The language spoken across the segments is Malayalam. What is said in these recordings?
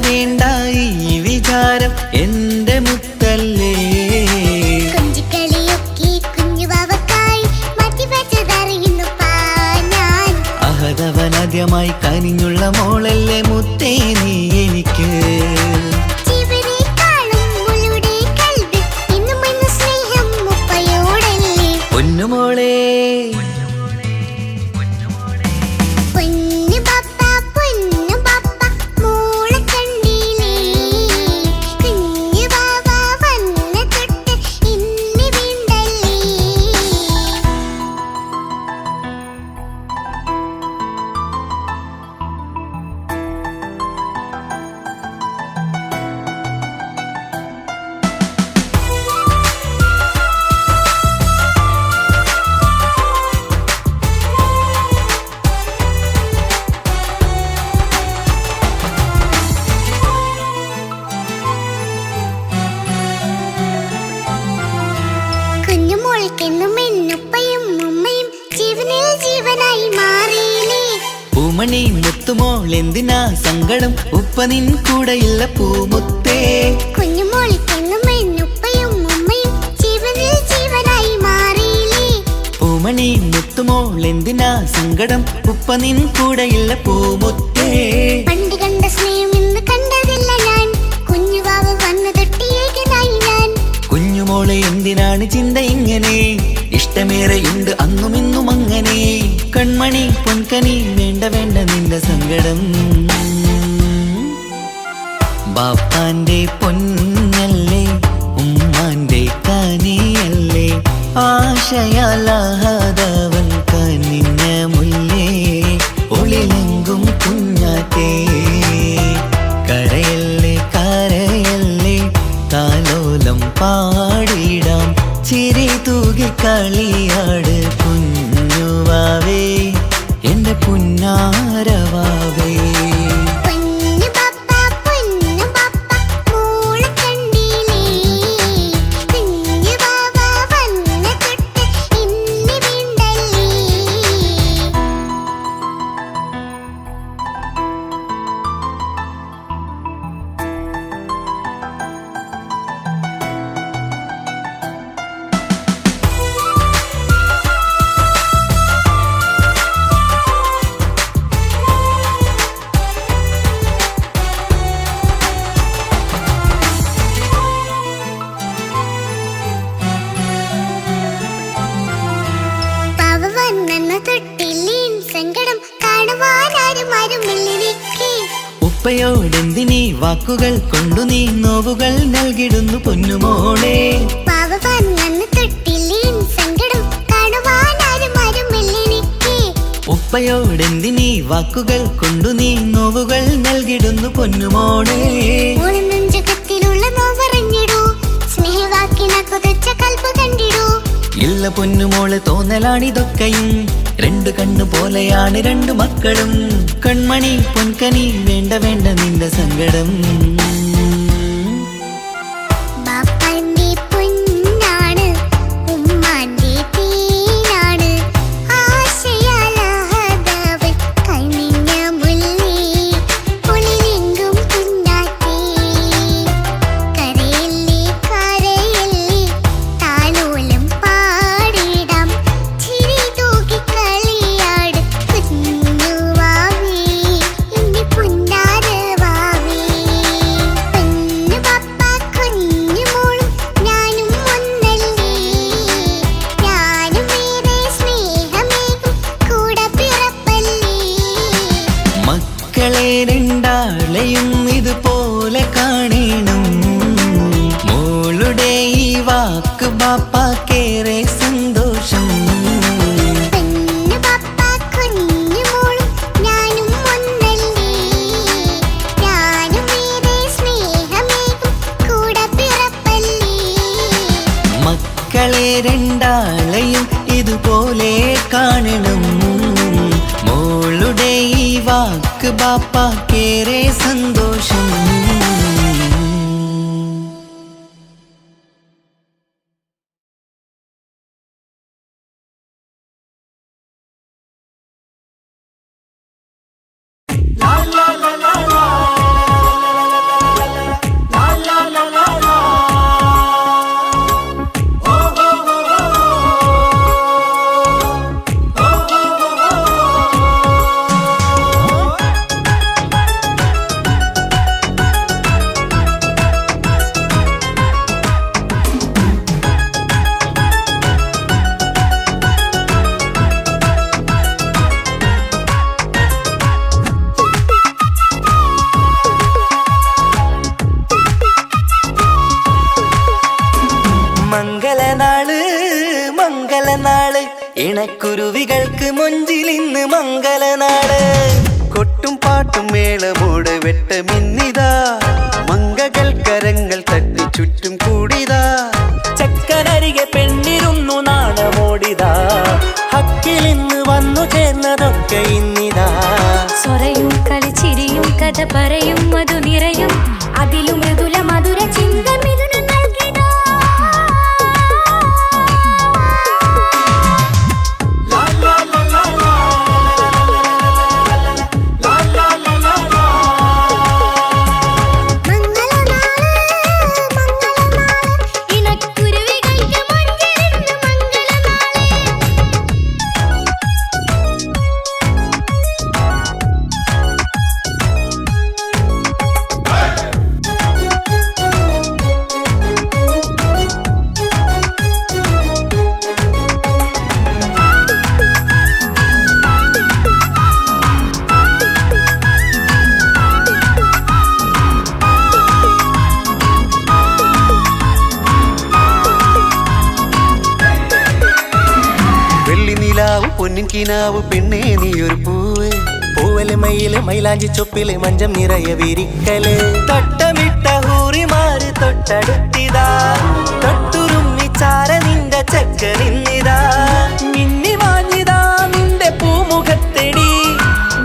വേണ്ട ഈ വിചാരം എന്റെ മുത്തല്ലേ. അഹദവനാദ്യമായി കനിഞ്ഞുള്ള മോളല്ലേ മുത്തേ നീ എനിക്ക്. പൊന്നുമോളെ പൂമണി മുത്തുമോൾ എന്തിനാ സങ്കടം, ഉപ്പ നിൻ കൂടെയില്ല പൂമുത്തേ. പൂമണി മുത്തുമോൾ എന്തിനാ സങ്കടം, ഉപ്പ നിൻ കൂടെയില്ല പൂമുത്തേ. പണ്ട് കണ്ട സ്നേഹം ഇന്ന് കണ്ടതില്ല ഞാൻ, കുഞ്ഞുവാവ് വന്നു തൊട്ടിയേകനായി ഞാൻ. കുഞ്ഞുമോളെ എന്തിനാണ് ചിന്ത ഇങ്ങനെ, ഇഷ്ടമേറെയുണ്ട് അന്നും ഇന്നും അങ്ങനെ. കൺമണി പൊൻകനി വേണ്ട വേണ്ട നിന്റെ സങ്കടം. ബാപ്പാന്റെ പൊന്നല്ലേ ഉമ്മാന്റെ കനിയല്ലേ, ആശയാലാഹതവൻ കനിഞ്ഞ മുല്ലേ. ഒളിലെങ്കും കുഞ്ഞാറ്റേ കരയല്ലേ കരയല്ലേ, താലോലം പാടിടാം ചിരി തൂകി കളിയാട് കുഞ്ഞുവാവേ എന്റെ പുന്നാരവാവേ. ഉപ്പയോടെന്തിനീ വാക്കുകൾ കൊണ്ടു നീ നോവുകൾ നൽകിടുന്നു പൊന്നുമോളെ. ഉപ്പയോടെന്തിനീ വാക്കുകൾ കൊണ്ടു നീ നോവുകൾ നൽകിടുന്നു പൊന്നുമോളെ. ഇല്ല പൊന്നുമോള് തോന്നലാണിതൊക്കെയും, രണ്ടു കണ്ണു പോലെയാണ് രണ്ടു മക്കളും. കൺമണി പൊൻകനി വേണ്ട വേണ്ട നിന്റെ സങ്കടം. രണ്ടാളെയും ഇതുപോലെ കാണണം, മോളുടെ ഈ വാക്ക് ബാപ്പാക്കേറെ സന്തോഷം. മക്കളെ രണ്ടാളെയും ഇതുപോലെ കാണണം, മോളുടെ ഈ വാക്ക് ബാപ്പാക്കേറെ സന്തോഷം. ഇണക്കുരുവികൾക്ക് മൊഞ്ചിലിന്ന് മംഗലനാട് കൊട്ടും പാട്ടും മേളമോട് വെട്ടമിന്നിതാ മംഗകൾ കരങ്ങൾ തട്ടി ചുറ്റും കൂടിതാ ചക്കനരികെ പെണ്ണിരുന്നു നാണമോടിതാ ഹക്കിലിന്ന് വന്നു ചേർന്നതൊക്കെ ഇന്നിതാ സ്വരയും കളിച്ചിരിയും കഥ പറയും മധു നിറയും അതിലും മൃദുല മധുര ചിന്ത മിഥുനം നൽകിടാ പൊന്നിൻ കിനാവ് പെണ്ണേ നീയൊരു പൂവ് പൂവല് മയില് മൈലാഞ്ചി ചൊപ്പില് മഞ്ചം നിറയെ വിരിക്കല് തട്ടമിട്ട ഹൂറിമാര് തൊട്ടടുത്തിതാ തൊട്ടുരുമ്മി ചാര നിന്റെ ചക്ക നിന്നിതാ മിന്നി മാഞ്ഞിതാ നിന്റെ പൂമുഖത്തെടി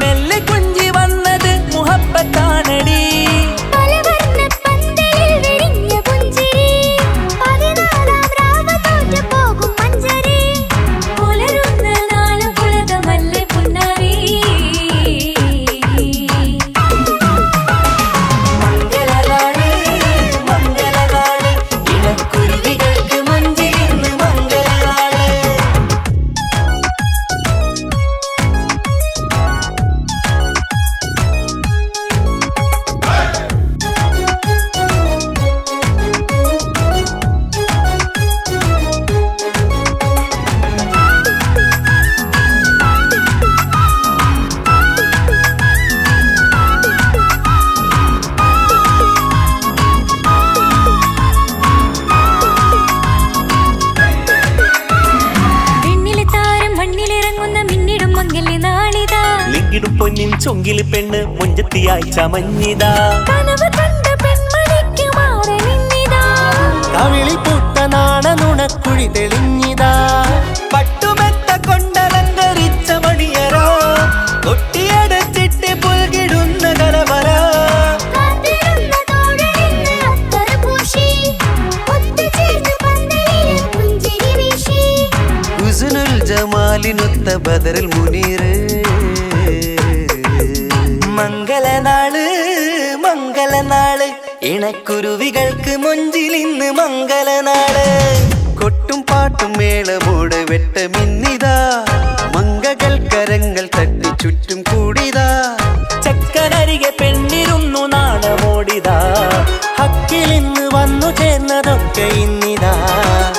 മെല്ലെ കുഞ്ചി വന്നത് മുഹബത്താണടി പൊന്നിൻ ചൊങ്കില് പെണ്ണ് മുഞ്ചത്തിയായി ചമഞ്ഞിതാ കവിളിൽ പൂത്ത നാണ നുണക്കുഴി തെളിഞ്ഞിതാ പട്ടുമെത്ത കൊണ്ടലങ്കരിച്ച മണിയറോ കൊട്ടിയടച്ചിട്ട് പുൽകിടുന്ന കലവറ ഹുസ്നുൽ ജമാലിനൊത്ത ബദറിൽ മുനീറ് മംഗലനാള് മംഗലനാള് ഇണക്കുരുവികൾക്ക് മൊഞ്ചിലിന്ന് മംഗലനാള് കൊട്ടും പാട്ടും മേളമോട് വെട്ടമിന്നിതാ മംഗകൾ കരങ്ങൾ തട്ടി ചുറ്റും കൂടിതാ ചക്കനരികെ പെണ്ണിരുന്നു നാണമോടിതാ ഹക്കിലിന്ന് വന്നു ചേർന്നതൊക്കെ ഇന്നിതാ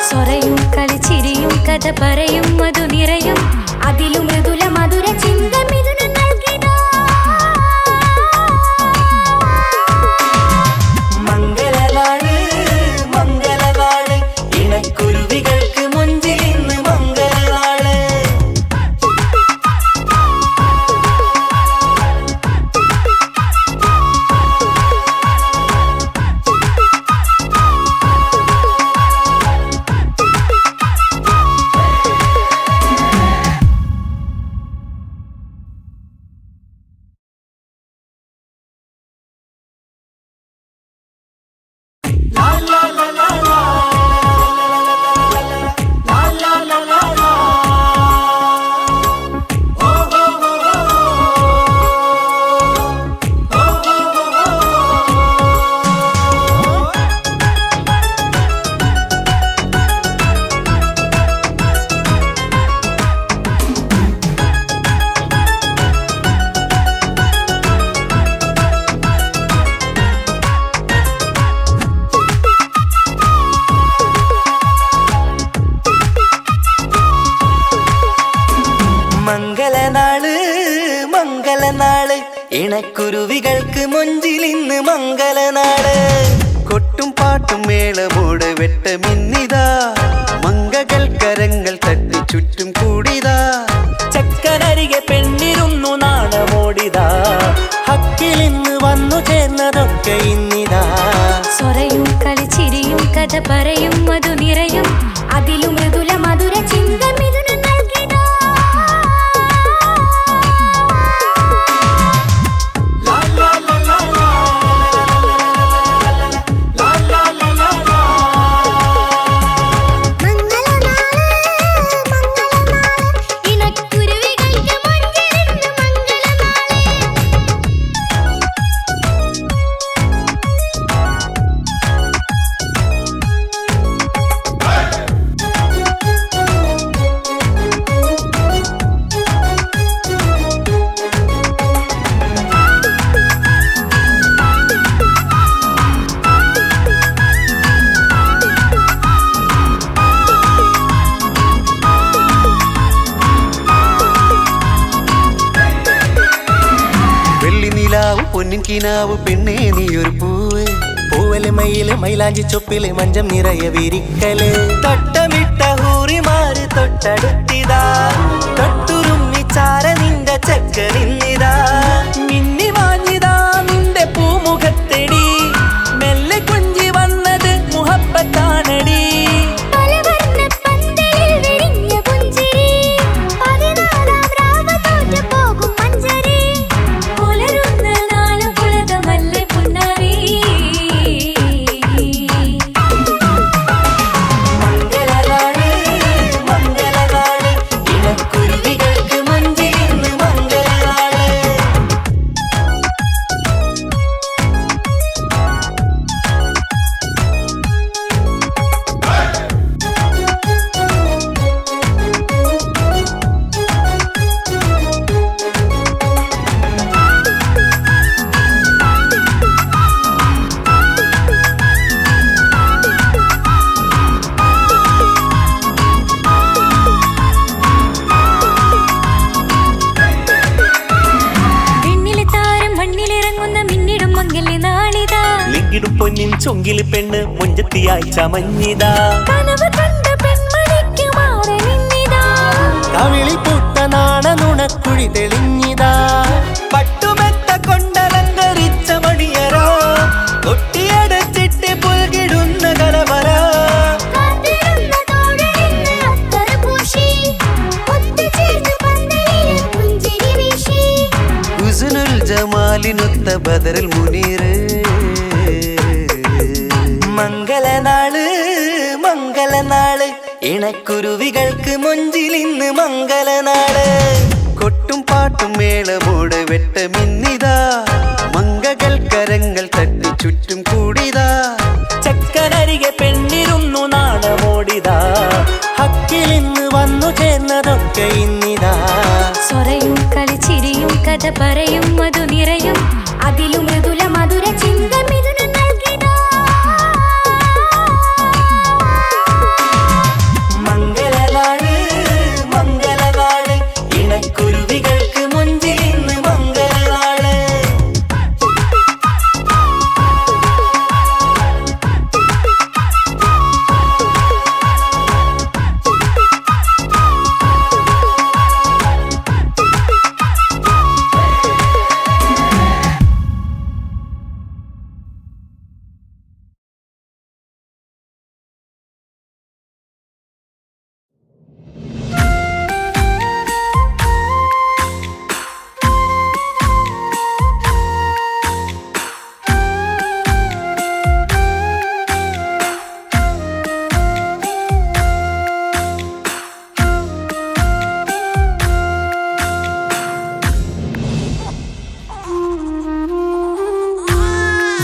സ്വരയും കളിച്ചിരിയും കഥ പറയും മധു നിറയും അതിലും മൃദുല മധുര ചിന്ത മിഥുനം നൽകിടാ മംഗലനാള് മംഗലനാള് ഇണക്കുരുവികൾക്ക് മൊഞ്ചിലിന്ന് മംഗലനാള് മംഗലനാള് മംഗലനാള് ഇണക്കുരുവികൾക്ക് മൊഞ്ചിലിന്ന് മംഗലനാള് കൊട്ടും പാട്ടും മേളമോട് വെട്ടമിന്നിതാ മംഗകൾ കരങ്ങൾ തട്ടി ചുറ്റും കൂടി വന്നു ചേർന്നതൊക്കെ ഇന്നിതാ. സ്വറയും കളിച്ചിരിയും കഥ പറയും മധു നിറയും അതിലും മൃദുല മധുര ചിന്ത മിഥുനം നൽകിടാ. പൊന്നിൻ കിനാവ് പെണ്ണേ നീയൊരു പൂവ്. പൂവല് മയില് മൈലാഞ്ചി ചൊപ്പില് മഞ്ചം നിറയെ വിരിക്കല്. തട്ടമിട്ട ഹൂറിമാര് തൊട്ടടുത്തിതാ. തൊട്ടുരുമ്മി ചാര നിന്റെ ചക്കനിന്നിതാ. മിന്നി മാഞ്ഞിതാ നിന്റെ പൂമുഖത്തെടി. മെല്ലെ കുഞ്ചി വന്നത് മുഹബത്താണടി. പൊന്നിൻ ചൊങ്കില് പെണ്ണ് മുഞ്ചത്തിയായി ചമഞ്ഞിതാ. കവിളിൽ പൂത്ത നാണ നുണക്കുഴി തെളിഞ്ഞിതാ. പട്ടുമെത്ത കൊണ്ടലങ്കരിച്ച മണിയരോ കൊട്ടിയടച്ചിട്ട് പുൽകിടുന്ന കലവര. ഹുസ്നുൽ ജമാലിനൊത്ത ബദറുൽ മുനീർ. മംഗളനാള് മംഗളനാള് ഇണക്കുരുവികൾക്ക് മൊഞ്ചിലിന്ന് മംഗളനാള്. കൊട്ടും പാട്ടും മേളമോട് വെട്ടമിന്നിതാ. മംഗകൾ കരങ്ങൾ തട്ടി ചുറ്റും കൂടിതാ. ചക്കനരികെ പെണ്ണിരുന്നു നാണമോടിതാ. ഹക്കിലിന്ന് വന്നു ചേർന്നതൊക്കെ ഇന്നിതാ. സ്വറയും കളിച്ചിരിയും കഥ പറയും മധു നിറയും അതിലും മൃദുല മധുര ചിന്ത മിഥുനം നൽകിടാ. മംഗളനാള് മംഗളനാള് ഇണക്കുരുവികൾക്ക് മുഞ്ചിലിന്ന് മംഗളനാള്.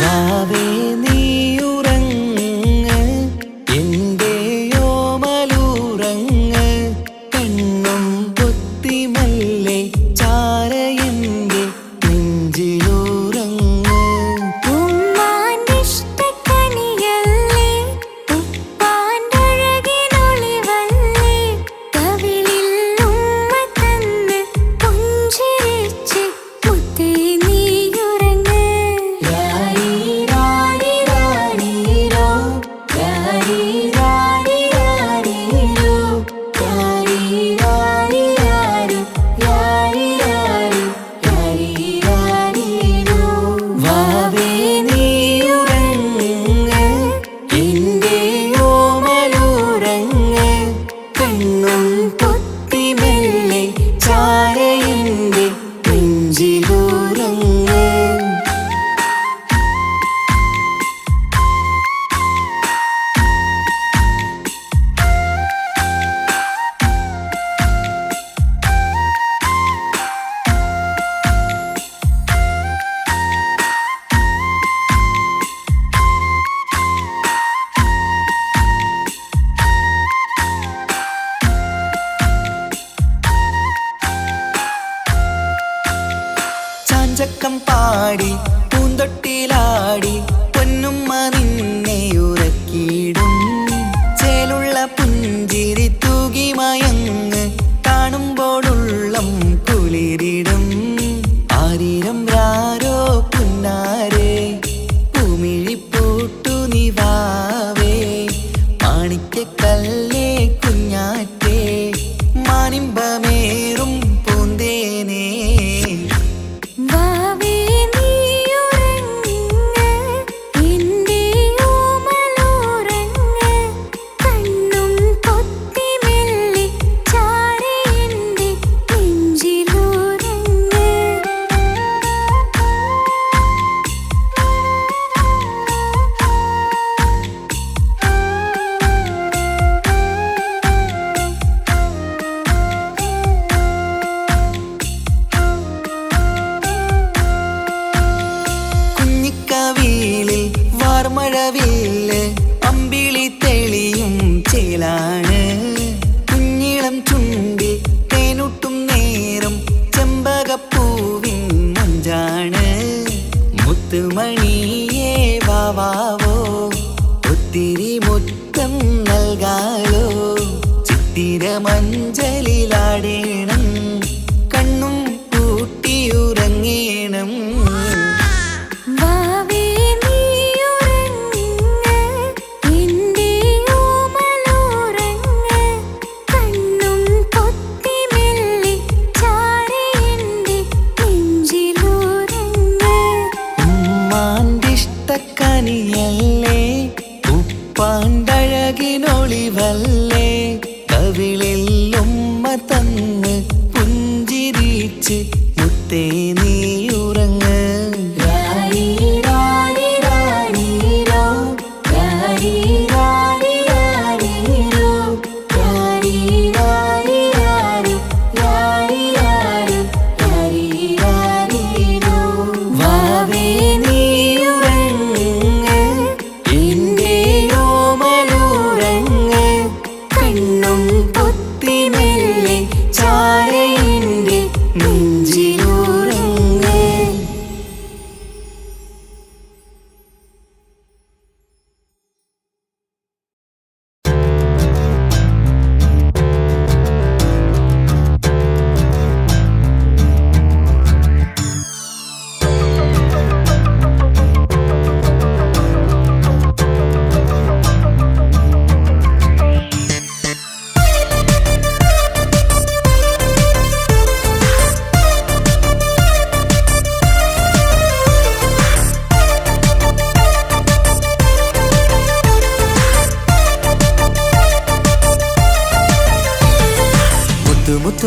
വാവേ നീയുറങ്ങ് എന്റെയോമലുറങ്ങ് കണ്ണും പൊത്തിമല്ലേ ചാരയന്റെ നെഞ്ചിലുറങ്ങ്. ഉമ്മാനിഷ്ടക്കനിയല്ലേ ഉപ്പാൻ്റഴകിനൊളിവല്ലേ കവിളിൽ ഉമ്മ തന്ന് പുഞ്ചിരിച്ച് മുത്തേ നീയുറങ്ങ്. രാരീരാരോ സ്നേഹമഞ്ജലിലാടേണം കണ്ണും പൂട്ടിയുറങ്ങേണം വാവേ നീയുറങ്ങ് എൻ്റെ ഓമലോറങ്ങ് കണ്ണും പൊത്തി മെല്ലെ ചാരി എൻ്റെ നെഞ്ചിലുറങ്ങ് ഉമ്മാൻ്റെ ഇഷ്ടക്കനിയല്ലേ ഉപ്പാണ്ടഴകിനൊളിവല്ലേ കവിളിൽ ഉമ്മ തന്ന് പുഞ്ചിരിച്ച് മുത്തേ നീ ഉറങ്ങ് വാവേ നീ ഉറങ്ങ് എൻ്റെ ഓമലുറങ്ങ് കണ്ണും പൊത്തി മെല്ലെ ചാരി എൻ്റെ നെഞ്ചിലുറങ്ങ്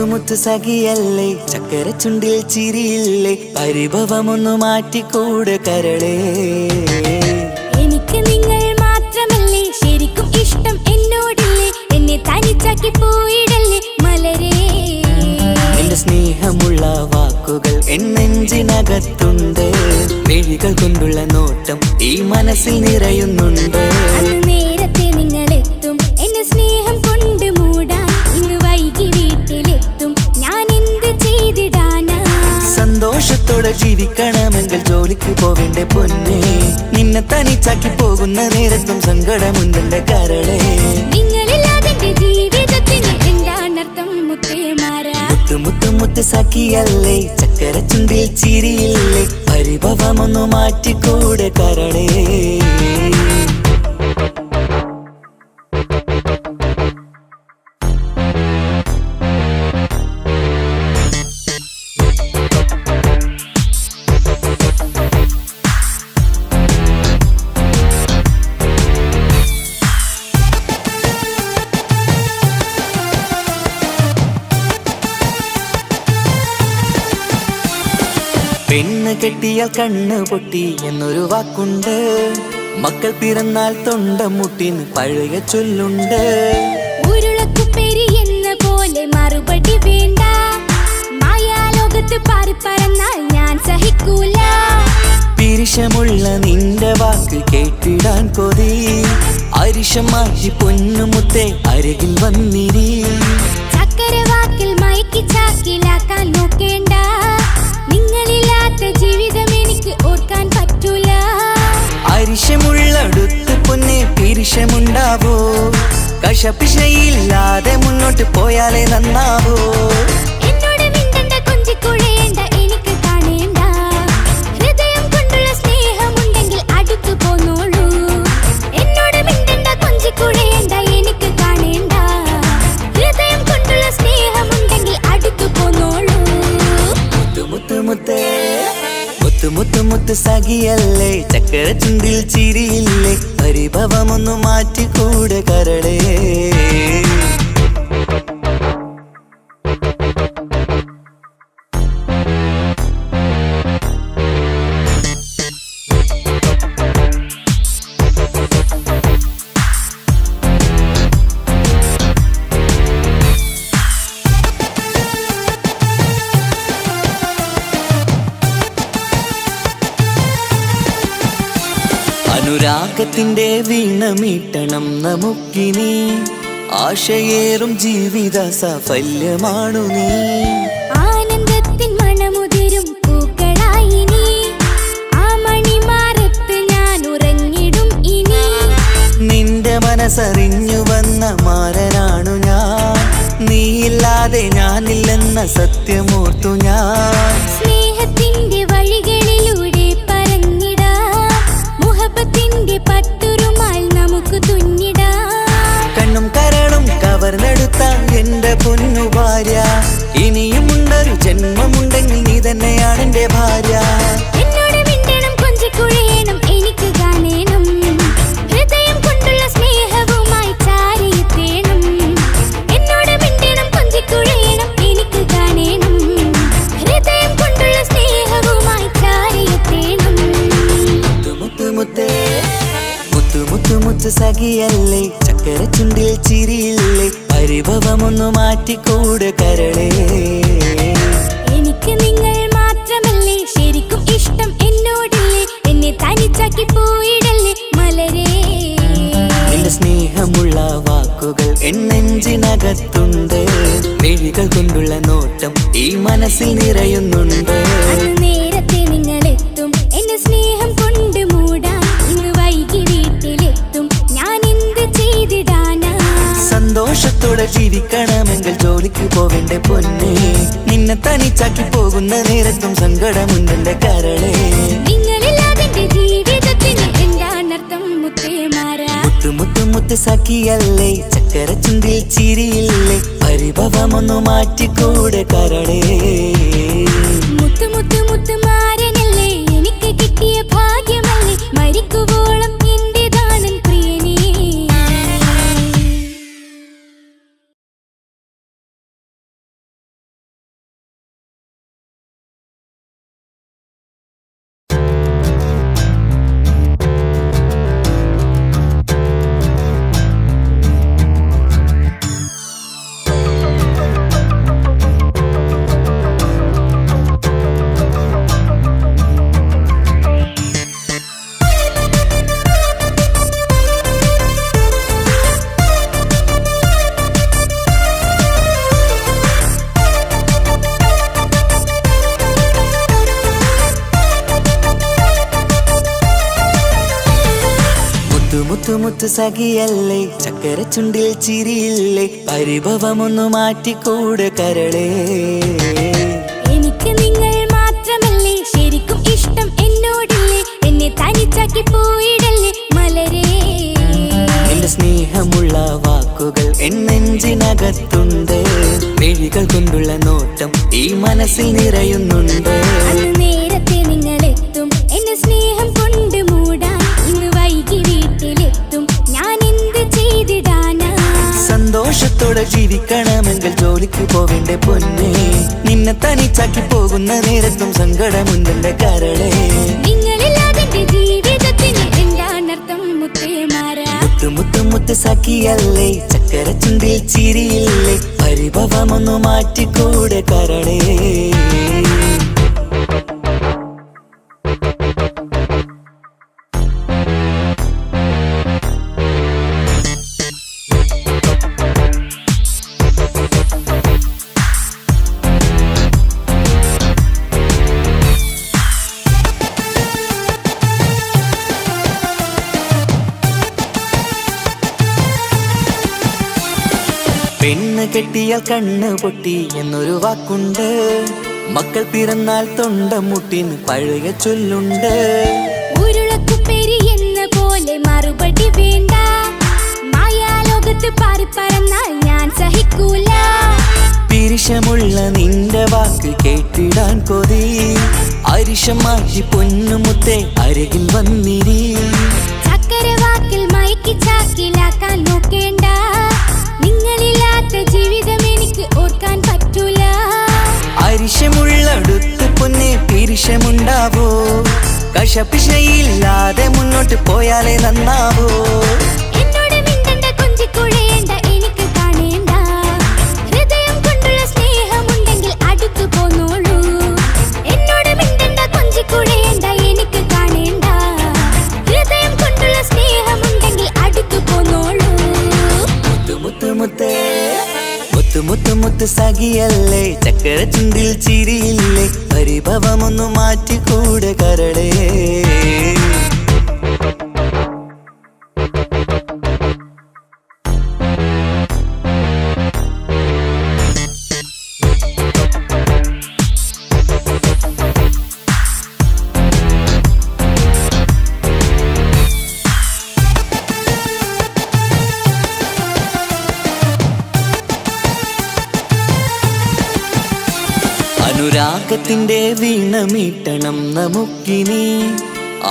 മുത്തു സഖിയല്ലേ ചക്കര ചുണ്ടിൽ ചിരിയില്ലേ പരിഭവമൊന്നു മാറ്റിക്കൂടെ കരളേ എനിക്ക് നിങ്ങൾ മാത്രമല്ലേ ശരിക്കും ഇഷ്ടം എന്നോടില്ലേ എന്നെ തനിച്ചാക്കി പോയിടല്ലേ മലരേ എന്റെ സ്നേഹമുള്ള വാക്കുകൾ എന്നെഞ്ചിനകത്തുണ്ട് മിഴികൾ കൊണ്ടുള്ള നോട്ടം ഈ മനസ്സിൽ നിറയുന്നുണ്ട് അന്ന് നേരത്തെ നിങ്ങളെത്തും എന്നെ സ്നേഹം കൊണ്ട് മൂടാൻ ഇന്ന് വൈകി വീട്ടിലെത്തും ഞാൻ എന്ത് ചെയ്തിടാനാ സന്തോഷത്തോടെ ജീവിക്കണമെങ്കിൽ ജോലിക്ക് പോവേണ്ട പൊന്നേ നിന്നെ തനിച്ചാക്കി പോകുന്ന നേരത്തും സങ്കടമുണ്ടെന്റെ കരളേ നിങ്ങളില്ലാതെ ജീവിതത്തിന് എന്താണർത്ഥം മുത്തേമാരാ മുത്ത് സഖിയല്ലേ ചക്കര ചുണ്ടിൽ ചിരിയില്ലേ പരിഭവമൊന്നു മാറ്റിക്കൂടെ കരളേ പെണ്ണ് കെട്ടിയാൽ കണ്ണ് പൊട്ടി എന്നൊരു വാക്കുണ്ട് മക്കൾ പിറന്നാൽ തൊണ്ട മുട്ടിന് പഴയ ചൊല്ലുണ്ട് ഉരുളക്കുപ്പേരി എന്ന പോലെ മറുപടി വേണ്ട മായാലോകത്ത് പാറിപ്പറന്നാൽ ഞാൻ സഹിക്കൂല പിരിശമുള്ള നിന്റെ വാക്ക് കേട്ടിടാൻ കൊതി അരിശം മാറ്റി പൊന്നുമുത്തേ അരികിൽ വന്നിരി ചക്കര വാക്കിൽ മയക്കി ചാക്കിലാക്കാൻ നോക്കേണ്ട നിങ്ങളില്ലാത്ത ജീവിതം എനിക്ക് ഓർക്കാൻ പറ്റൂല അരിശമുള്ളടുത്ത് പൊന്നെ പിരിശമുണ്ടാവോ കശപിശയില്ലാതെ മുന്നോട്ട് പോയാലേ നന്നാവോ എന്നോട് മിണ്ടണ്ട കൊഞ്ചിക്കുഴയേണ്ട എനിക്ക് കാണേണ്ട ഹൃദയം കൊണ്ടുള്ള സ്നേഹമുണ്ടെങ്കിൽ അടുത്തു പോന്നോളൂ എന്നോട് മിണ്ടണ്ട കൊഞ്ചിക്കുഴയേണ്ട എനിക്ക് കാണേണ്ട ഹൃദയം കൊണ്ടുള്ള സ്നേഹമുണ്ടെങ്കിൽ അടുത്തു പോന്നോളൂ മുത്ത് സഖിയല്ലേ ചക്കര ചുണ്ടിൽ ചിരിയില്ലേ പരിഭവമൊന്നു മാറ്റിക്കൂടെ കരളേ അനുരാഗത്തിന്റെ വീണമീട്ടണം നമുക്കിനി ആശയേറും ജീവിത സാഫല്യമാണു നീ ആനന്ദത്തിൻ മണമുതിരും പൂക്കളായി നീ ആ മണിമാറത്ത് ഞാൻ ഉറങ്ങിടും ഇനി നിന്റെ മനസ്സറിഞ്ഞു വന്ന മാരനാണു ഞാൻ നീയില്ലാതെ ഞാനില്ലെന്ന സത്യമോർത്തു ഞാൻ. സ്നേഹത്തിന്റെ വഴികളിലൂടെ പറഞ്ഞിടാം, മുഹബത്തിന്റെ പട്ടുറുമാൽ നമുക്ക് തുന്നിടാം. കണ്ണും കരളും കവർന്നെടുത്ത എന്റെ പൊന്നു ഭാര്യ, ഇനിയുമുണ്ടൊരു ജന്മമുണ്ടെങ്കിൽ നീ തന്നെയാണ് എന്റെ ഭാര്യ. എന്നോട് മിണ്ടണം, കൊഞ്ചിക്കുഴയണം, എനിക്ക് കാണണം, ഹൃദയം കൊണ്ടുള്ള സ്നേഹവുമായി ചാരിയെത്തേണം. എന്നോട് മിണ്ടണം, കൊഞ്ചിക്കുഴയണം, എനിക്ക് കാണണം, ഹൃദയം കൊണ്ടുള്ള സ്നേഹവുമായി ചാരിയെത്തേണം. മുത്തു മുത്തേ മുത്തു മുത്തു മുത്തു സഖിയല്ലേ, ചക്കര ചുണ്ടിൽ ചിരിയില്ലേ, പരിഭവമൊന്നു മാറ്റിക്കൂട് കരളേ. എനിക്ക് നിങ്ങൾ മാത്രമല്ലേ ശരിക്കും ഇഷ്ടം എന്നോടില്ലേ, എന്നെ തനിച്ചാക്കി പോയിടല്ലേ മലരേ. നിന്റെ സ്നേഹമുള്ള വാക്കുകൾ എന്നെഞ്ചിനകത്തുണ്ട്, മിഴികൾ കൊണ്ടുള്ള നോട്ടം ഈ മനസ്സിൽ നിറയുന്നുണ്ട്. അന്ന് നേരത്തെ നിങ്ങളെത്തും എന്നെ സ്നേഹം കൊണ്ട് മൂടാൻ, ഇന്ന് വൈകി വീട്ടിലെത്തും ഞാൻ എന്ത് ചെയ്തിടാനാ. സന്തോഷത്തോടെ ജീവിക്കണമെങ്കിൽ ജോലിക്ക് പോവേണ്ട പൊന്നേ, നിന്നെ തനിച്ചാക്കി പോകുന്ന നേരത്തും സങ്കടമുണ്ടെന്റെ കരളേ. നിങ്ങളില്ലാതെ ജീവിതത്തിന് എന്താണർത്ഥം മുത്തേമാരാ. മുത്തു മുത്തു മുത്ത് സഖിയല്ലേ, ചക്കര ചുണ്ടിൽ ചിരിയില്ലേ, പരിഭവമൊന്നു മാറ്റിക്കൂടെ കരളേ. മുത്തു മുത്തു മുത്തുമാരനല്ലേ, എനിക്ക് കിട്ടിയ ഭാഗ്യമല്ലേ, മരിക്കുവോളം എന്റേതാണൻ പ്രിയനേ. മുത്തു മുത്തു സഖിയല്ലേ, ചക്കര ചുണ്ടിൽ ചിരിയില്ലേ, പരിഭവമൊന്നു മാറ്റിക്കൂടെ കരളേ. എനിക്ക് നിങ്ങൾ മാത്രമല്ലേ ശരിക്കും ഇഷ്ടം എന്നോടില്ലേ, എന്നെ തനിച്ചാക്കി പോയിടല്ലേ മലരേ. നിന്റെ സ്നേഹമുള്ള വാക്കുകൾ എന്നെഞ്ചിനകത്തുണ്ട്, മിഴികൾ കൊണ്ടുള്ള നോട്ടം ഈ മനസ്സിൽ നിറയുന്നുണ്ട്. അന്ന് നേരത്തെ നിങ്ങളെത്തും എന്നെ സ്നേഹം കൊണ്ട് മൂടാൻ, ഇന്ന് വൈകി വീട്ടിലെത്തും ഞാൻ എന്ത് ചെയ്തിടാനാ. സന്തോഷത്തോടെ ജീവിക്കണമെങ്കിൽ ജോലിക്ക് പോവേണ്ട പൊന്നേ, നിന്നെ തനിച്ചാക്കി പോകുന്ന നേരത്തും സങ്കടമുണ്ടെന്റെ കരളേ. നിങ്ങളില്ലാതെ ജീവിതത്തിന് എന്താണർത്ഥം മുത്തേമാരാ. മുത്തു മുത്തു മുത്ത് സഖിയല്ലേ, ചക്കര ചുണ്ടിൽ ചിരിയില്ലേ, പരിഭവമൊന്നു മാറ്റിക്കൂടെ കരളേ. പെണ്ണ് കെട്ടിയാൽ കണ്ണ് പൊട്ടി എന്നൊരു വാക്കുണ്ട്, മക്കൾ പിറന്നാൽ തൊണ്ട മുട്ടിന് പഴയ ചൊല്ലുണ്ട്. ഉരുളക്കുപ്പേരി എന്ന പോലെ മറുപടി വേണ്ട, മായാലോകത്ത് പാറിപ്പറന്നാൽ ഞാൻ സഹിക്കൂല. പിരിശമുള്ള നിന്റെ വാക്ക് കേട്ടിടാൻ കൊതി, അരിശം മാറ്റി പൊന്നുമുത്തെ അരികിൽ വന്നിരി. ചക്കരവാക്കിൽ മയക്കി ചാക്കിലാക്കാൻ നോക്കേണ്ട, നിങ്ങളില്ലാത്ത ജീവിതം എനിക്ക് ഓർക്കാൻ പറ്റൂല. അരിശമുള്ളടുത്ത് പൊന്നെ പിരിശമുണ്ടാവോ, കശപിശയില്ലാതെ മുന്നോട്ട് പോയാലേ നന്നാവോ. എന്നോട് മിണ്ടണ്ട, കൊഞ്ചിക്കുഴയേണ്ട, എനിക്ക് കാണേണ്ട, ഹൃദയം കൊണ്ടുള്ള സ്നേഹമുണ്ടെങ്കിൽ അടുത്തു പോന്നോളൂ. എന്നോട് മിണ്ടണ്ട, കൊഞ്ചിക്കുഴയേണ്ട, എനിക്ക് കാണേണ്ട, ഹൃദയം കൊണ്ടുള്ള സ്നേഹമുണ്ടെങ്കിൽ അടുത്തു പോന്നോളൂ. മുത്തു മുത്തു മുത്തേ മുത്തു മുത്തു മുത്ത് സഖിയല്ലേ, ചക്കര ചുണ്ടിൽ ചിരിയില്ലേ, പരിഭവമൊന്നു മാറ്റിക്കൂടെ കരളേ. അനുരാഗത്തിന്റെ വീണമീട്ടണം നമുക്കിനി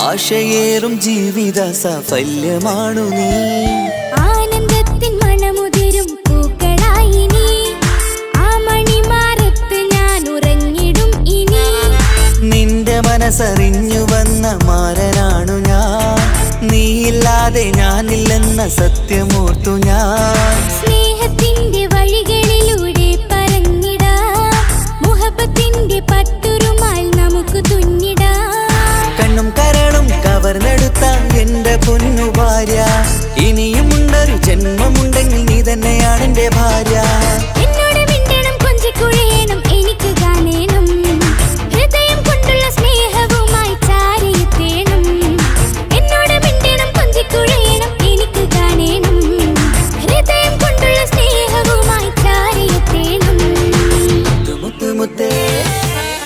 ആശയേറും ജീവിത സാഫല്യമാണു നീ ആനന്ദത്തിൻ മണമുതിരും പൂക്കളായി നീ ആ മണിമാറത്ത് ഞാൻ ഉറങ്ങിടും ഇനി നിന്റെ മനസ്സറിഞ്ഞു വന്ന മാരനാണു ഞാൻ നീയില്ലാതെ ഞാനില്ലെന്ന സത്യമോർത്തു ഞാൻ സ്നേഹത്തിന്റെ വഴികളിലൂടെ പറഞ്ഞിടാം മുഹബത്തിന്റെ പട്ടുറുമാൽ നമുക്ക് തുന്നിടാം കണ്ണും കരളും കവർന്നെടുത്ത എന്റെ പൊന്നു ഭാര്യ ഇനിയുമുണ്ടൊരു ജന്മമുണ്ടെങ്കിൽ നീ തന്നെയാണ് എന്റെ ഭാര്യ എന്നോട് മിണ്ടണം കൊഞ്ചിക്കുഴയണം എനിക്ക് കാണണം ഹൃദയം കൊണ്ടുള്ള സ്നേഹവുമായി ചാരിയെത്തേണം എന്നോട് മിണ്ടണം കൊഞ്ചിക്കുഴയണം എനിക്ക് കാണണം ഹൃദയം കൊണ്ടുള്ള സ്നേഹവുമായി ചാരിയെത്തേണം മുത്തു മുത്തേ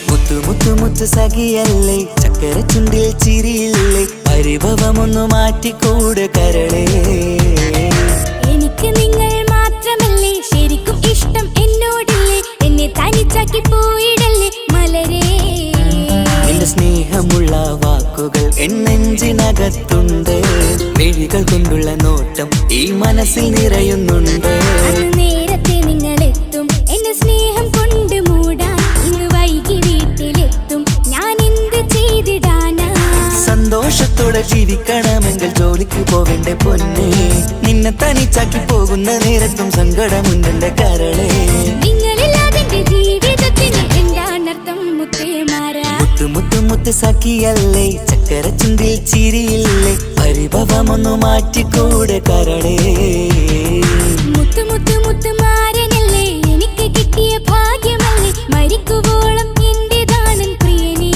മുത്തു മുത്തു മുത്തു സഖിയല്ലേ ചക്കര ചുണ്ടിൽ ചിരിയില്ലേ പരിഭവമൊന്നു മാറ്റിക്കൂട് കരളേ എനിക്ക് നിങ്ങൾ മാത്രമല്ലേ ശരിക്കും ഇഷ്ടം എന്നോടില്ലേ എന്നെ തനിച്ചാക്കി പോയിടല്ലേ മലരേ നിന്റെ സ്നേഹമുള്ള വാക്കുകൾ എന്നെഞ്ചിനകത്തുണ്ട് മിഴികൾ കൊണ്ടുള്ള നോട്ടം ഈ മനസ്സിൽ നിറയുന്നുണ്ട് അന്ന് നേരത്തെ നിങ്ങളെത്തും എന്നെ സ്നേഹം കൊണ്ട് മൂടാൻ ഇന്ന് വൈകി വീട്ടിലെത്തും ഞാൻ എന്ത് ചെയ്തിടാനാ സന്തോഷത്തോടെ ജീവിക്കണമെങ്കിൽ ജോലിക്ക് പോവേണ്ട പൊന്നേ നിന്നെ തനിച്ചാക്കി പോകുന്ന നേരത്തും സങ്കടമുണ്ടെന്റെ കരളേ നിങ്ങളില്ലാതെ എന്റെ ജീവിതത്തിന് എന്താണർത്ഥം മുത്തേമാരാ മുത്തു മുത്തു മുത്ത് സഖിയല്ലേ ചക്കര ചുണ്ടിൽ ചിരിയില്ലേ പരിഭവമൊന്നു മാറ്റിക്കൂടെ കരളേ മുത്തു മുത്തു മുത്തു മാരനല്ലേ എനിക്ക് കിട്ടിയ ഭാഗ്യമല്ലേ മരിക്കുവോളം എന്റേതാണൻ പ്രിയനേ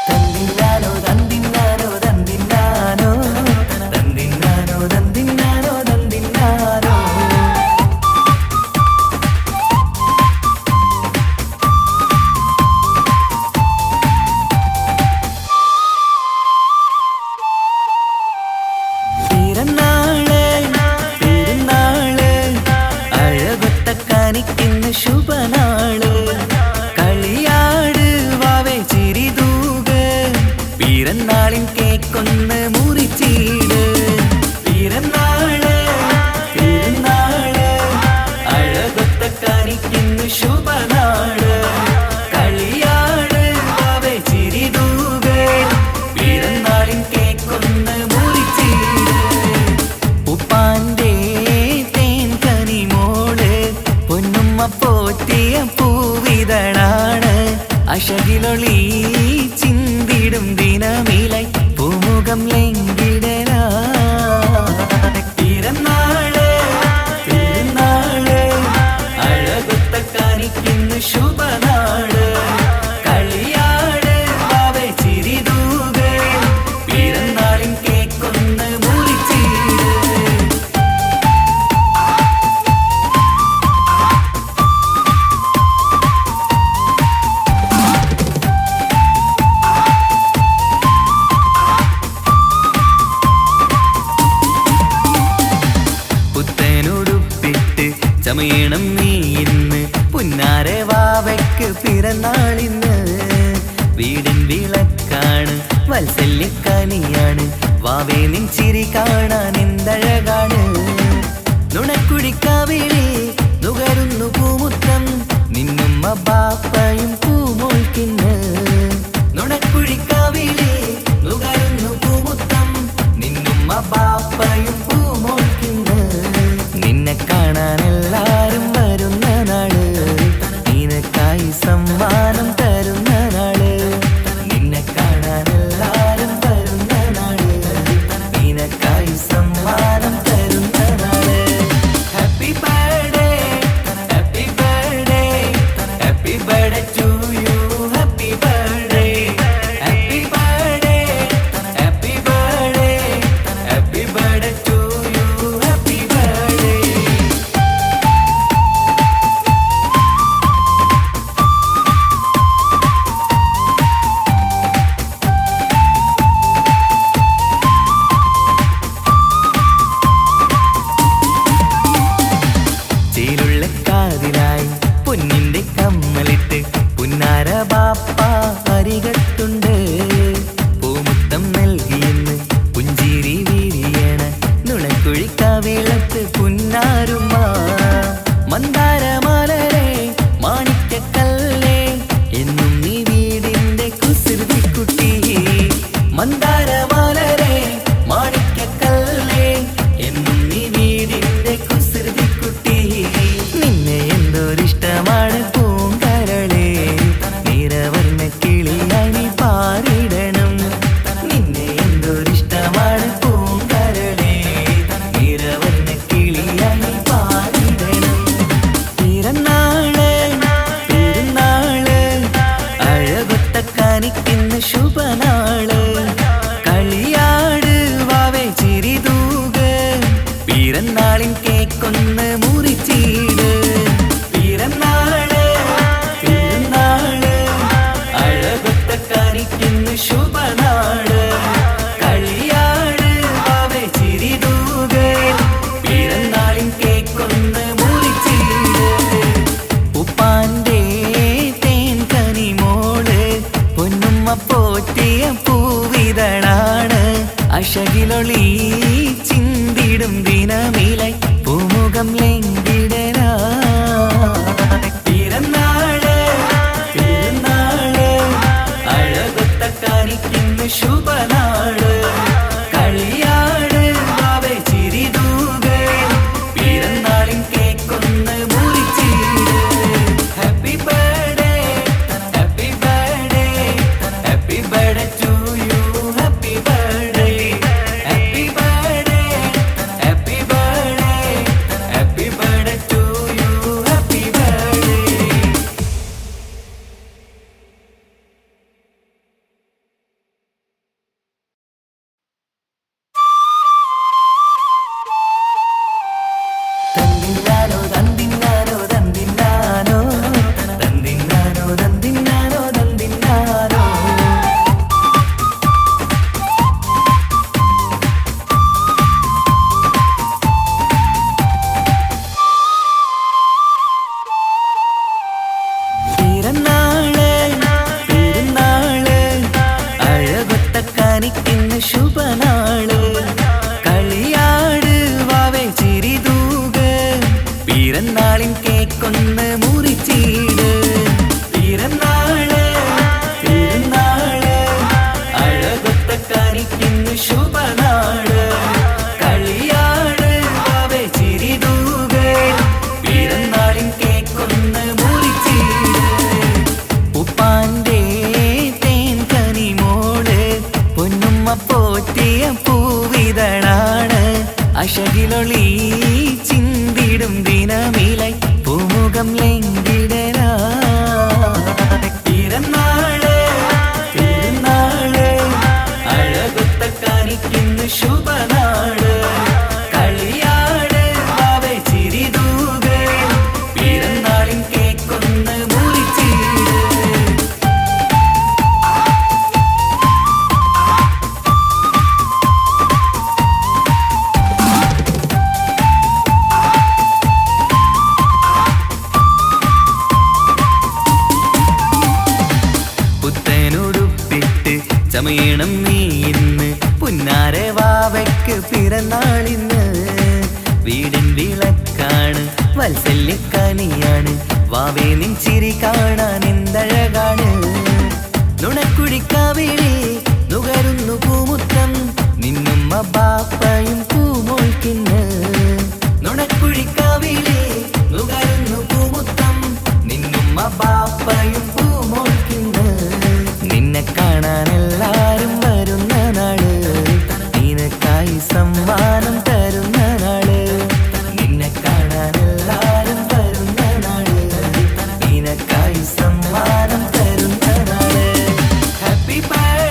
തന്തിന്നാനോ തന്തിന്നാനോ തന്തിന്നാനോ തന്തിന്നാനോ തന്തിന്നാനോ തന്തിന്നാനോ തിരുനാള് തിരുനാള് അഴകൊത്ത കാണിക്കുന്ന ശുഭനാള് കളിയാട് വാവേ ചിരിതൂക് പിറന്നാളിൻ കേക്കൊന്ന് മുറിച്ചീട് പിറന്നാള് തിരുനാള് അഴകൊത്ത കാണിക്കുന്ന ശുഭനാള് കളിയാട് വാവേ ചിരിതൂക് പിറന്നാളിൻ കേക്കൊന്ന് മുറിച്ചീട് ഉപ്പാന്റെ തേൻ കനിമോള് പൊന്നുമ്മ പോറ്റിയ പൂവിതളാണ് അശകിലൊളി ചിന്തിടും ദിനമിലായി പൂമുഖം ലംഘിടലാ തിരുനാള് തിരുനാള് അഴകൊത്ത കാണിക്കുന്ന ശുഭനാള് കളിയാട് വാവേ ചിരിതൂക് പിറന്നാളിൻ കേക്കൊന്ന് മുറിച്ചീട് പുത്തനുടുപ്പിട്ട് ചമയണം നീ ഇന്ന് പുന്നാരെ വാവയ്ക്ക് പിറന്നാളിന്ന് വീടിൻ വിളക്കാണ് വത്സല്യക്കനിയാണ് വാവേ നിൻ ചിരി കാണാൻ എന്തഴകാണ് നുണക്കുഴിക്കാവിളി നുകരുന്നു പൂമുത്തം നിന്നുമ്മ ബാപ്പയും പൂമോൾക്കിന്ന് നുണക്കുഴിക്കാവിളി നുകരുന്നു പൂമുത്തം നിന്നുമ്മ ബാപ്പയും പൂമോൾക്കിന്ന് നിന്നെ കാണാൻ എല്ലാരും വരുന്ന നാള് നിനക്കായി സമ്മാനം തരുന്ന നാള് നിന്നെ കാണാൻ എല്ലാരും വരുന്ന നാള് നിനക്കായി സമ്മാനം തരുന്ന നാള് ഹാപ്പി ബർത്ത്ഡേ മേളത്ത് പുന്നാരുമ്മ മന്ദാരമലരെ മാണിക്കക്കല്ലേ എന്നും നീ വീടിന്റെ കുസൃതിക്കുട്ടി മന്ദാരമലരെ മാണിക്കക്കല്ലേ എന്നും നീ വീടിന്റെ കുസൃതിക്കുട്ടി നിന്നെ എന്തൊരിഷ്ടമാണ് പൂങ്കരളേ നിറവർണ്ണ കിളിയായി നീ പാറിടണം നിന്നെ എന്തൊരിഷ്ടമാണ് പൂങ്കരളേ നിറവർണ്ണ കിളിയായി നീ പാറിടണം പിറന്നാള് പെരുന്നാള് അഴകൊത്ത കാണിക്കുന്ന ശുഭനാള് കളിയാട് വാവേ ചിരിതൂക് പിറന്നാളിൻ കേക്കൊന്ന് മുറിച്ചീട് പിറന്നാള് പെരുന്നാള് അഴകൊത്ത കാണിക്കുന്ന ശുഭനാള് കളിയാട് വാവേ ചിരിതൂക് പിറന്നാളിൻ കേക്കൊന്ന് മുറിച്ചീട് ഉപ്പാന്റെ തേൻ കനിമോള് പൊന്നുമ്മ പോറ്റിയ പൂവിതളാണ് അശകിലൊളി ചിന്തിടും ദിനമിലായി പൂമുഖം ലംഘിടനാ പിറന്നാള് പെരുന്നാള് അഴകൊത്ത കാണിക്കുന്ന ശുഭനാള് കളിയാട് വാവേ ചിരിതൂക് പിറന്നാളിൻ കേക്കൊന്ന് മുറിച്ചീട് happy birthday happy birthday happy birthday to you happy birthday happy birthday happy birthday happy birthday to you happy birthday തന്തിന്നാനോ തന്തിന്നാനോ തന്തിന്നാനോ തന്തിന്നാനോ തന്തിന്നാനോ തന്തിന്നാനോ പിറന്നാള് പെരുന്നാള് അഴകൊത്ത കാണിക്കുന്ന ശുഭനാള് കളിയാട് വാവേ ചിരിതൂക് പിറന്നാളിൻ കേക്കൊന്ന് മുറിച്ചീട് പിറന്നാള് പെരുന്നാള് അഴകൊത്ത കാണിക്കുന്ന ശുഭനാള് കളിയാട് വാവേ ചിരിതൂക് പിറന്നാളിൻ കേക്കൊന്ന് മുറിച്ചീട് ഉപ്പാന്റെ തേൻ കനിമോള് പൊന്നുമ്മ പോറ്റിയ പൂവിതളാണ് അശകിലൊളി ചിന്തിടും ദിനമിലായി പൂമുഖം ലംഘിടനാ പിറന്നാള് പെരുന്നാള് അഴകൊത്ത കാണിക്കുന്ന ശുഭനാള് കളിയാട് വാവേ ചിരിതൂക് പിറന്നാളിൻ കേക്കൊന്ന് മുറിച്ചീട് പുത്തനുടുപ്പിട്ട് ചമയണം നീ ഇന്ന് പുന്നാര വാവയ്ക്ക് പിറന്നാളിന്ന് വീടിൻ വിളക്കാണ് വത്സല്യക്കനിയാണ് വാവേ നിൻ ചിരി കാണാൻ എന്തഴകാണ് നുണക്കുഴിക്കാവിളി നുകരുന്നു പൂമുത്തം നിന്നുമ്മ ബാപ്പയും പൂമോൾക്കിന്ന് നുണക്കുഴിക്കാവിളി നുകരുന്നു പൂമുത്തം നിന്നുമ്മ ബാപ്പയും പൂമോൾക്കിന്ന് നിന്നെ കാണാൻ എല്ലാരും വരുന്ന നാള് നിനക്കായി സമ്മാനം തരുന്ന നാള് നിന്നെ കാണാൻ എല്ലാരും വരുന്ന നാള് നിനക്കായി സമ്മാനം തരുന്ന നാള് ഹാപ്പി ബർത്ത്ഡേ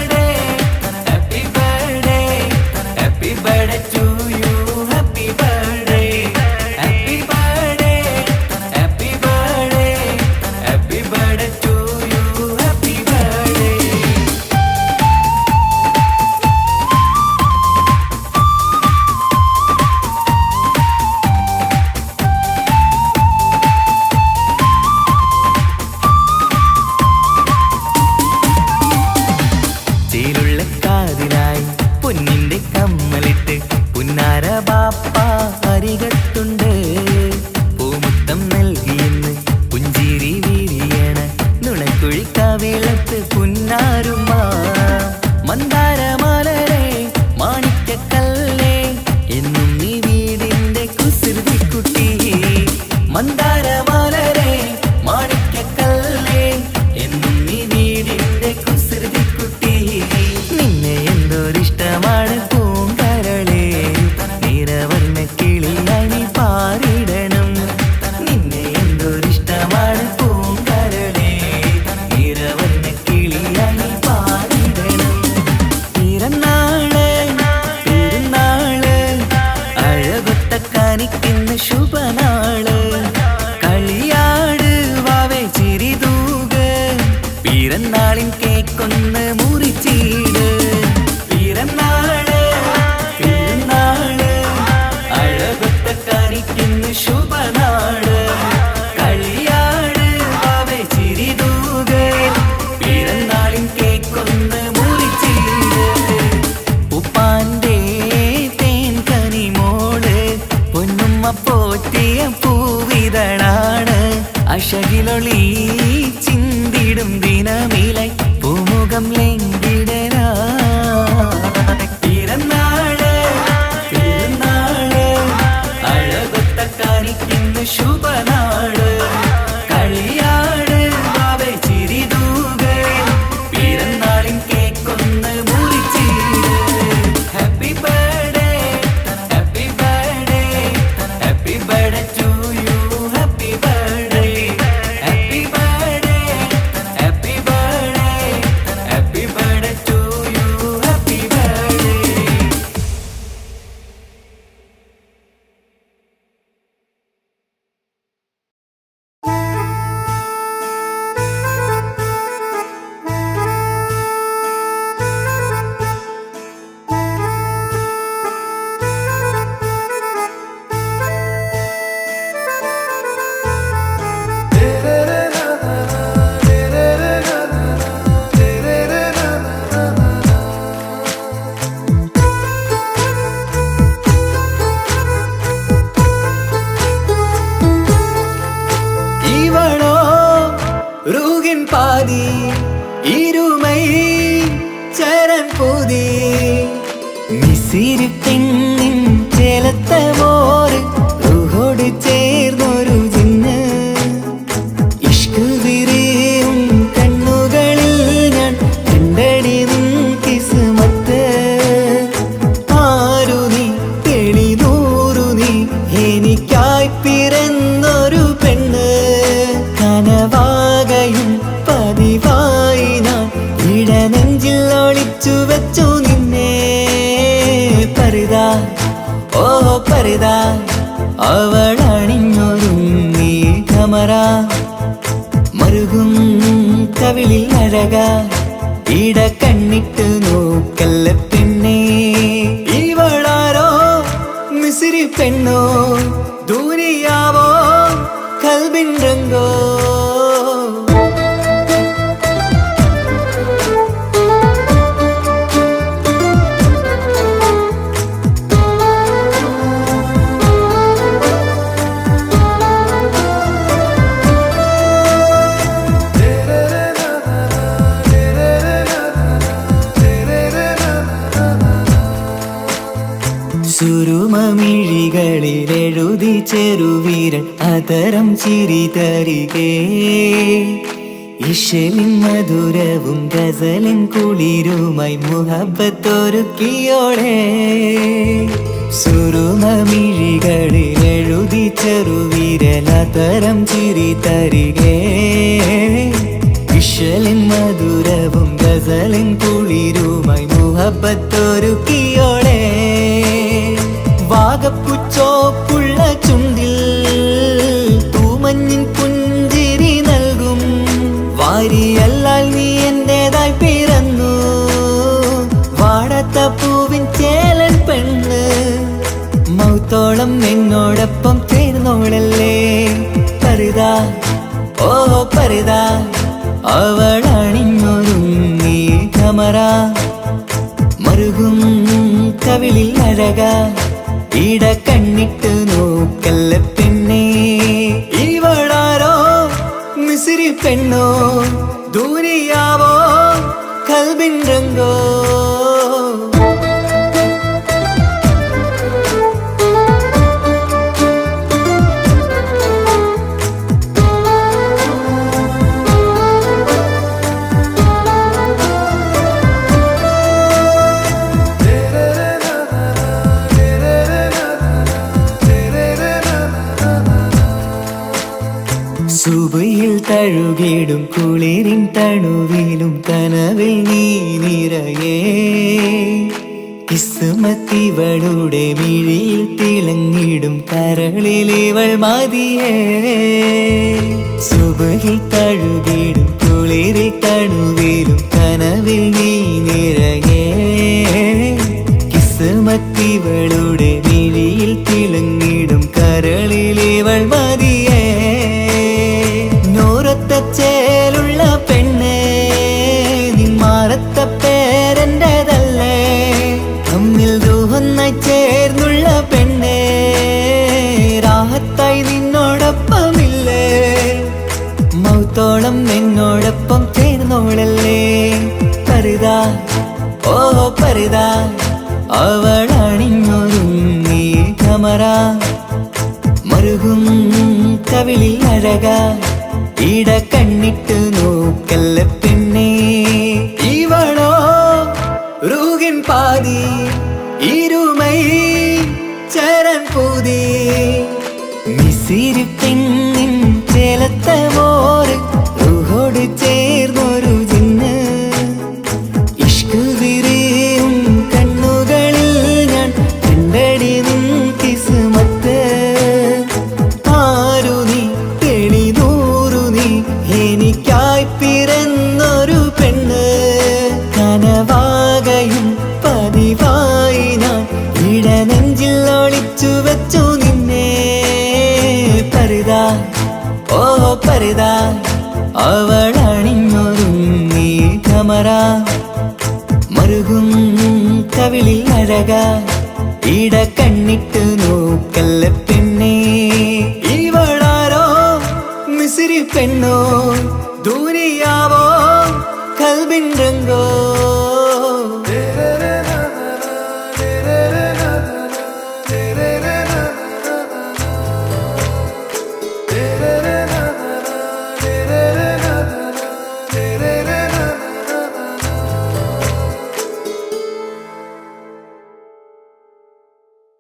കാണിക്കുന്ന ശുഭനാള് കളിയാട് വാവേ ചിരിതൂക് പിറന്നാളിൻ കേക്കൊന്ന് മുറിച്ചീട് പിറന്നാള് പിറന്നാള് അഴകൊത്ത കാണിക്കുന്ന ശുഭനാള് കളിയാട് വാവേ ചിരിതൂക് പിറന്നാളിൻ കേക്കൊന്ന് മുറിച്ചീട് ഉപ്പാന്റെ തേൻ കനിമോള് പൊന്നുമ്മ പോറ്റിയ പൂവിതളാണ് അശകിലൊളി ചിന്തിടും ദിനമിലായി പൂമുഖം ലംഘിടനാ പിറന്നാള് പിറന്നാള് അഴകൊത്ത കാണിക്കുന്ന ശുഭനാള് കളിയാട് വാവേ ചിരിതൂക് പിറന്നാളിൻ കേക്കൊന്ന് മുറിച്ചീട് happy birthday happy birthday happy birthday to you happy birthday happy birthday happy birthday happy birthday to you happy birthday இவளோ ரூகின் பாதி இருமை சரண் பூதி മിസിരി പെണ്ണിൻ ചേലത്ത മോര് റൂഹോട് ചേർന്നൊരു ജിന്ന് ഇഷ്ക് വിരിയും കണ്ണുകളിൽ ഞാൻ കണ്ടടി നിൻ കിസ്മത്ത് ആരു നീ തെളിനൂറു നീ എനിക്കായി പിറന്നൊരു പെണ്ണ് കനവാകയും പതിവായി ഞാൻ ഇടനെഞ്ചിൽ ഒളിച്ചു വെച്ചു നിന്നെ പരിതാ ഓ പരിതാ അവളണിഞ്ഞൊരുങ്ങി കമറ മറുകും കവിളിൽ അഴക ഇട കണ്ണിട്ട് നോക്കല്ല പെണ്ണേ ഇവളാരോ മിസിരി പെണ്ണോ ദൂരിയാവോ കൽബിൻ രംഗോ സുരുമമിഴികളിലെഴുതി ചെറുവീരൻ അതരം ചിരി തരികേ ഇശലിൻ മധുരവും ഗസലിൻ കുളിരുമായി മുഹബത്തൊരുക്കിയോടെ സുരുമമിഴികളിലെഴുതി ചെറുവീരൻ അതരം ചിരി തരികേ ഇശലിൻ മധുരവും ഗസലിൻ കുളിരുമായി മുഹബത്തൊരുക്കിയോടെ വാഗപ്പുച്ചോപ്പുള്ള ചുണ്ടിൽ തൂമഞ്ഞിൻ പുഞ്ചിരി നൽകും വാരിയല്ലാൽ നീ എന്റേതായി പിറന്നു വാടത്ത പൂവിൻ ചേലൻ പെണ്ണ് മൗത്തോളം എന്നോടൊപ്പം ചേർന്നോളല്ലേ പരിതാ ഓ പരിതാ അവളണിഞ്ഞൊരുങ്ങി കമറ മറുകും കവിളിൽ അഴക ഇട കണ്ണിട്ട് നോക്കല്ല പെണ്ണേ ഇവളാരോ മിസിരി പെണ്ണോ ദൂരിയാവോ കൽബിൻ രംഗോ സുബയിൽ തഴുകിടും കുളിരിൻ തണുവിലും കനവിൽ നീ നിറയേ കിസ്മത്തിവളുടെ മിഴിയിൽ തിളങ്ങിടും കരളിലിവൾ മതിയേ സുബഹിൽ തഴുകിടും കുളിരിൽ തണുവിലും കനവിൽ നീ നിറയേ കിസ്മത്തിവളുടെ മിഴിയിൽ തിളങ്ങിടും കരളിലിവൾ മതിയേ നൂറത്ത ചേലുള്ള പെണ്ണേ നിന്മാറത്ത പേരെൻ്റെതല്ലേ തമ്മിൽ ദൂഹൊന്നായി ചേർന്നുള്ള പെണ്ണേ രാഹത്തായി നിന്നോടൊപ്പമില്ലേ മൗത്തോളം എന്നോടൊപ്പം ചേർന്നോളല്ലേ പരിതാ ഓ പരിതാ അവളണിഞ്ഞൊരുങ്ങി കമറ മറുകും കവിളിൽ അഴക ഇട കണ്ണിട്ട് നോക്കല്ല പെണ്ണേ ഇവളോ റൂഹിൻ പാതി ഇരുമൈ ചരൻ പൂതി മിസിരി പെണ്ണിൻ ചേലത്ത മോര് റൂഹോട് ചേർന്നൊരു ജിന്ന് ഇഷ്ക് വിരിയും കണ്ണുകളിൽ ഞാൻ കണ്ടടി നിൻ കിസ്മത്ത് ആരു നീ തെളിനൂറു നീ എനിക്കായി പിറന്നൊരു പെണ്ണ് കനവാകയും പതിവായി ഞാൻ ഇടനെഞ്ചിൽ ഒളിച്ചു വെച്ചു നിന്നെ പരിതാ ഓ പരിതാ അവളണിഞ്ഞൊരുങ്ങി കമറ മറുകും കവിളിൽ അഴക ഇട കണ്ണിട്ട് നോക്കല്ല പെണ്ണേ ഇവളാരോ മിസിരി പെണ്ണോ ദൂരിയാവോ കൽബിൻ രംഗ